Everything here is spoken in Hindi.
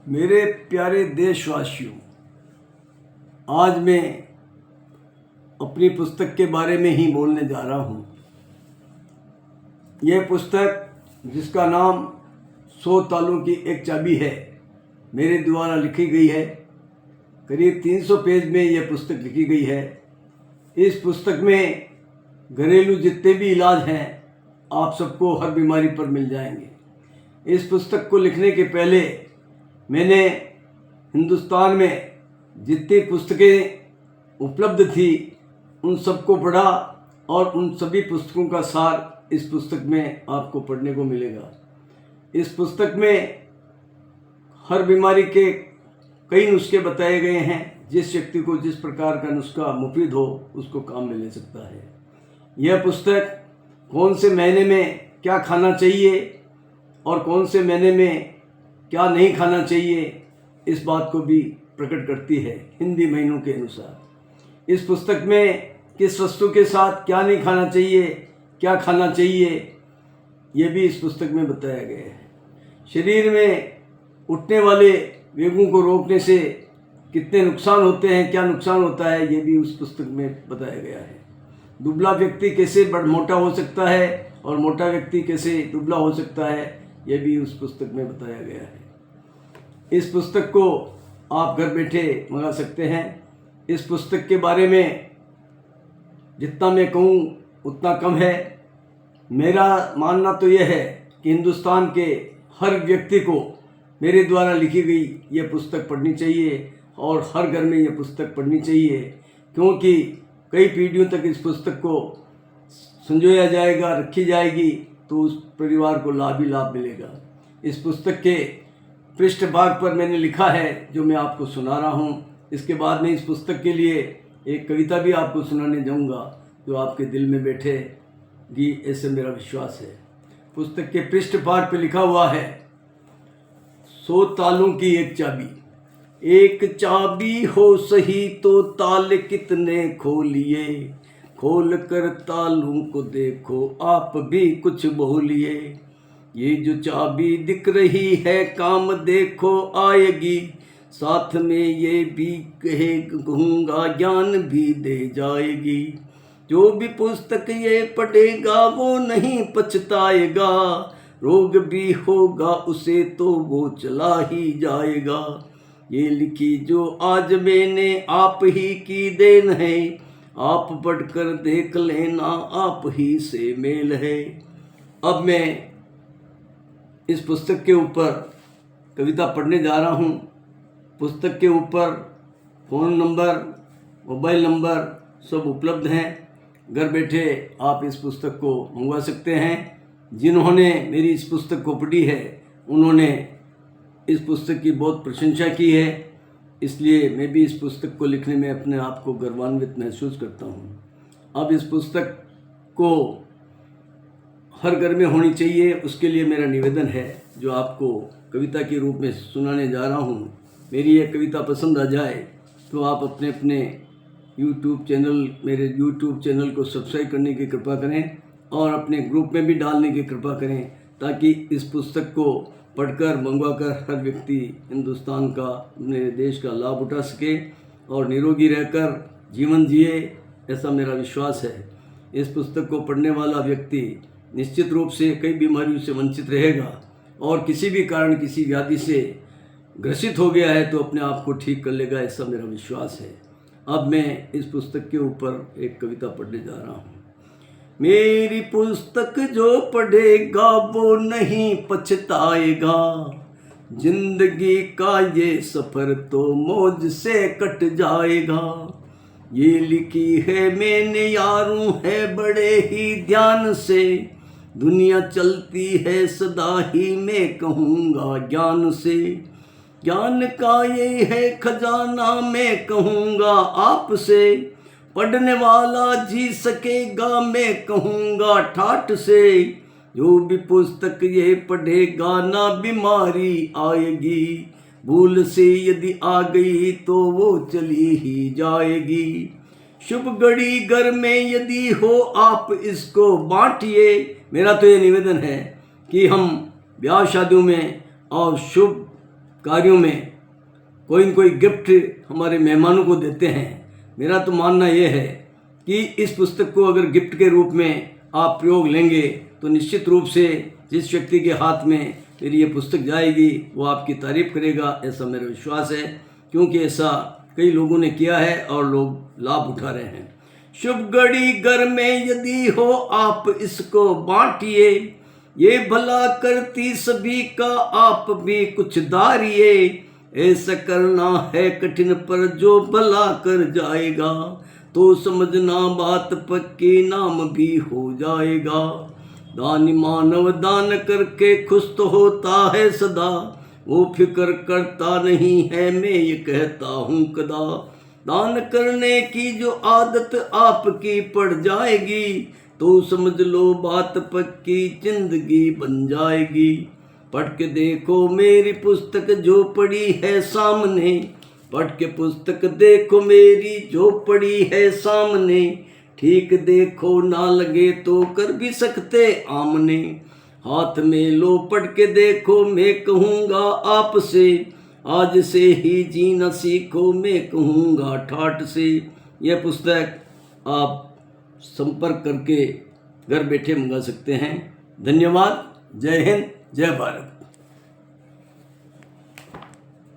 मेरे प्यारे देशवासियों, आज मैं अपनी पुस्तक के बारे में ही बोलने जा रहा हूँ। यह पुस्तक जिसका नाम 100 तालों की एक चाबी है, मेरे द्वारा लिखी गई है। करीब 300 पेज में यह पुस्तक लिखी गई है। इस पुस्तक में घरेलू जितने भी इलाज हैं आप सबको हर बीमारी पर मिल जाएंगे। इस पुस्तक को लिखने के पहले मैंने हिंदुस्तान में जितनी पुस्तकें उपलब्ध थी उन सबको पढ़ा और उन सभी पुस्तकों का सार इस पुस्तक में आपको पढ़ने को मिलेगा। इस पुस्तक में हर बीमारी के कई नुस्खे बताए गए हैं। जिस व्यक्ति को जिस प्रकार का नुस्खा मुफीद हो उसको काम में ले सकता है। यह पुस्तक कौन से महीने में क्या खाना चाहिए और कौन से महीने में क्या नहीं खाना चाहिए इस बात को भी प्रकट करती है हिंदी महीनों के अनुसार। इस पुस्तक में किस वस्तु के साथ क्या नहीं खाना चाहिए, क्या खाना चाहिए, ये भी इस पुस्तक में बताया गया है। शरीर में उठने वाले वेगों को रोकने से कितने नुकसान होते हैं, क्या नुकसान होता है, ये भी उस पुस्तक में बताया गया है। दुबला व्यक्ति कैसे मोटा हो सकता है और मोटा व्यक्ति कैसे दुबला हो सकता है, यह भी उस पुस्तक में बताया गया है। इस पुस्तक को आप घर बैठे मंगा सकते हैं। इस पुस्तक के बारे में जितना मैं कहूँ उतना कम है। मेरा मानना तो यह है कि हिंदुस्तान के हर व्यक्ति को मेरे द्वारा लिखी गई यह पुस्तक पढ़नी चाहिए और हर घर में यह पुस्तक पढ़नी चाहिए, क्योंकि कई पीढ़ियों तक इस पुस्तक को संजोया जाएगा, रखी जाएगी तो उस परिवार को लाभ ही लाभ मिलेगा। इस पुस्तक के पृष्ठ भाग पर मैंने लिखा है जो मैं आपको सुना रहा हूँ। इसके बाद में इस पुस्तक के लिए एक कविता भी आपको सुनाने जाऊँगा जो आपके दिल में बैठेगी, ऐसे मेरा विश्वास है। पुस्तक के पृष्ठ भाग पर लिखा हुआ है, 100 तालों की एक चाबी। एक चाबी हो सही तो ताले कितने खोलिए, खोल कर तालों को देखो आप भी कुछ बोलिए। ये जो चाबी दिख रही है काम देखो आएगी, साथ में ये भी कहूँगा ज्ञान भी दे जाएगी। जो भी पुस्तक ये पढ़ेगा वो नहीं पछताएगा, रोग भी होगा उसे तो वो चला ही जाएगा। ये लिखी जो आज मैंने आप ही की देन है, आप पढ़कर देख लेना आप ही से मेल है। अब मैं इस पुस्तक के ऊपर कविता पढ़ने जा रहा हूँ। पुस्तक के ऊपर फ़ोन नंबर, मोबाइल नंबर सब उपलब्ध हैं। घर बैठे आप इस पुस्तक को मंगवा सकते हैं। जिन्होंने मेरी इस पुस्तक को पढ़ी है उन्होंने इस पुस्तक की बहुत प्रशंसा की है, इसलिए मैं भी इस पुस्तक को लिखने में अपने आप को गर्वान्वित महसूस करता हूँ। अब इस पुस्तक को हर घर में होनी चाहिए, उसके लिए मेरा निवेदन है जो आपको कविता के रूप में सुनाने जा रहा हूँ। मेरी यह कविता पसंद आ जाए तो आप अपने अपने मेरे यूट्यूब चैनल को सब्सक्राइब करने की कृपा करें और अपने ग्रुप में भी डालने की कृपा करें, ताकि इस पुस्तक को पढ़कर मंगवाकर हर व्यक्ति हिंदुस्तान का, अपने देश का लाभ उठा सके और निरोगी रहकर जीवन जिए, ऐसा मेरा विश्वास है। इस पुस्तक को पढ़ने वाला व्यक्ति निश्चित रूप से कई बीमारियों से वंचित रहेगा और किसी भी कारण किसी व्याधि से ग्रसित हो गया है तो अपने आप को ठीक कर लेगा, ऐसा मेरा विश्वास है। अब मैं इस पुस्तक के ऊपर एक कविता पढ़ने जा रहा हूँ। मेरी पुस्तक जो पढ़ेगा वो नहीं पछताएगा, जिंदगी का ये सफ़र तो मौज से कट जाएगा। ये लिखी है मैंने यारों है बड़े ही ध्यान से, दुनिया चलती है सदा ही मैं कहूँगा ज्ञान से। ज्ञान का ये है खजाना मैं कहूँगा आपसे, पढ़ने वाला जी सकेगा मैं कहूँगा ठाठ से। जो भी पुस्तक ये पढ़ेगा ना बीमारी आएगी, भूल से यदि आ गई तो वो चली ही जाएगी। शुभ घड़ी घर में यदि हो आप इसको बांटिए। मेरा तो ये निवेदन है कि हम ब्याह शादियों में और शुभ कार्यों में कोई न कोई गिफ्ट हमारे मेहमानों को देते हैं। मेरा तो मानना ये है कि इस पुस्तक को अगर गिफ्ट के रूप में आप प्रयोग लेंगे तो निश्चित रूप से जिस व्यक्ति के हाथ में मेरी ये पुस्तक जाएगी वो आपकी तारीफ करेगा, ऐसा मेरा विश्वास है, क्योंकि ऐसा कई लोगों ने किया है और लोग लाभ उठा रहे हैं। शुभ घड़ी घर में यदि हो आप इसको बांटिए, ये भला करती सभी का आप भी कुछ दारिए। ऐसा करना है कठिन पर जो भला कर जाएगा, तो समझना बात पक्की नाम भी हो जाएगा। दानी मानव दान करके खुश तो होता है सदा, वो फिक्र करता नहीं है मैं ये कहता हूँ कदा। दान करने की जो आदत आपकी पड़ जाएगी, तो समझ लो बात पक्की जिंदगी बन जाएगी। पढ़ के देखो मेरी पुस्तक जो पड़ी है सामने, पढ़ के पुस्तक देखो मेरी जो पड़ी है सामने। ठीक देखो ना लगे तो कर भी सकते आमने, हाथ में लो पढ़ के देखो मैं कहूँगा आपसे। आज से ही जीना सीखो मैं कहूँगा ठाठ से। यह पुस्तक आप संपर्क करके घर बैठे मंगा सकते हैं। धन्यवाद। जय हिंद, जय भारत।